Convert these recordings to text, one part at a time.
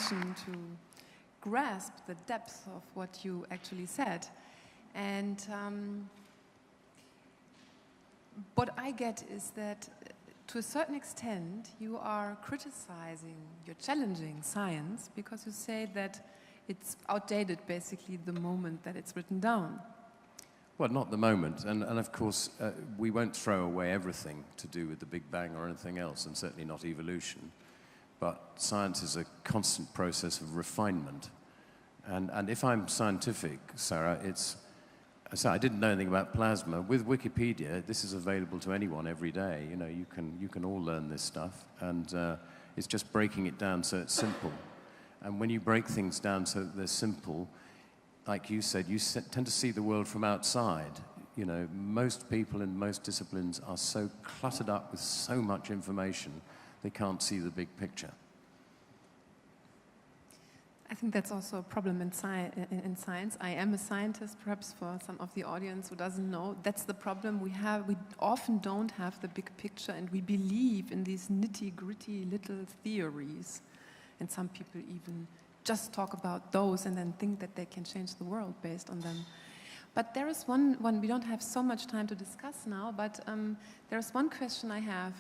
attention to grasp the depth of what you actually said. And what I get is that to a certain extent you are criticizing, you're challenging science because you say that it's outdated basically the moment that it's written down. Well, not the moment, and of course we won't throw away everything to do with the Big Bang or anything else, and certainly not evolution. But science is a constant process of refinement. And if I'm scientific, Sarah, so I didn't know anything about plasma. With Wikipedia, this is available to anyone every day. You know, you can all learn this stuff, and it's just breaking it down so it's simple. And when you break things down so that they're simple, like you said, you tend to see the world from outside. You know, most people in most disciplines are so cluttered up with so much information, they can't see the big picture. I think that's also a problem in science. I am a scientist, perhaps for some of the audience who doesn't know. That's the problem we have. We often don't have the big picture, and we believe in these nitty-gritty little theories. And some people even just talk about those and then think that they can change the world based on them. But there is one we don't have so much time to discuss now, but there is one question I have.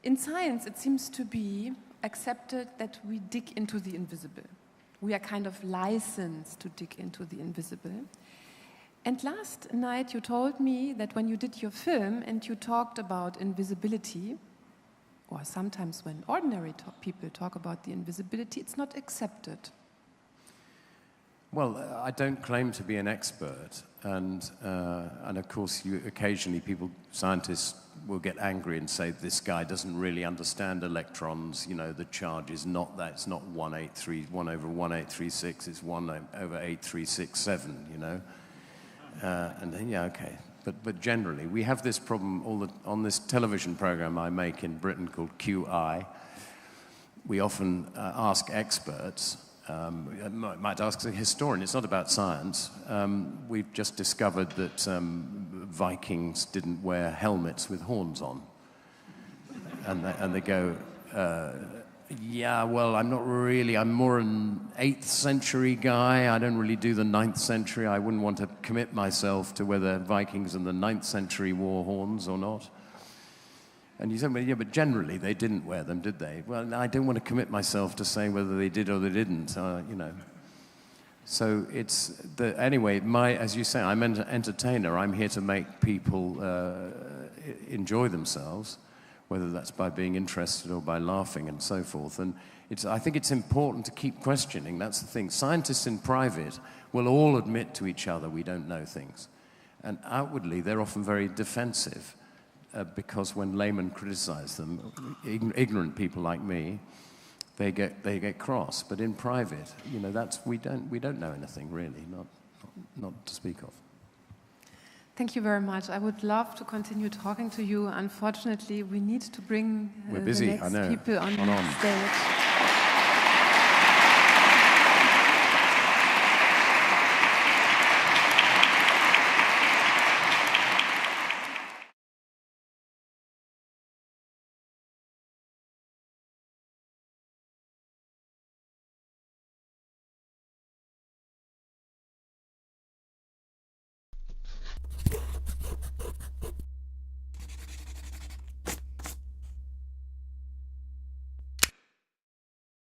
In science, it seems to be accepted that we dig into the invisible. We are kind of licensed to dig into the invisible. And last night you told me that when you did your film and you talked about invisibility, or sometimes when ordinary people talk about the invisibility, it's not accepted. Well, I don't claim to be an expert, and of course, occasionally scientists will get angry and say this guy doesn't really understand electrons. You know, the charge is not that. It's not 1 over 1836. It's 1 over 8367. You know, and then yeah, okay. But generally, we have this problem on this television program I make in Britain called QI. We often ask experts. Might ask a historian. It's not about science. We've just discovered that Vikings didn't wear helmets with horns on, and they go, yeah, well, I'm not really. I'm more an 8th century guy. I don't really do the 9th century. I wouldn't want to commit myself to whether Vikings in the 9th century wore horns or not. And you said, well, yeah, but generally they didn't wear them, did they? Well, I don't want to commit myself to saying whether they did or they didn't, you know. So anyway, as you say, I'm an entertainer. I'm here to make people enjoy themselves, whether that's by being interested or by laughing and so forth. And I think it's important to keep questioning. That's the thing. Scientists in private will all admit to each other we don't know things. And outwardly, they're often very defensive. Because when laymen criticize them, ignorant people like me, they get cross. But in private, you know, we don't know anything really, not to speak of. Thank you very much. I would love to continue talking to you. Unfortunately, we need to bring the next people on stage.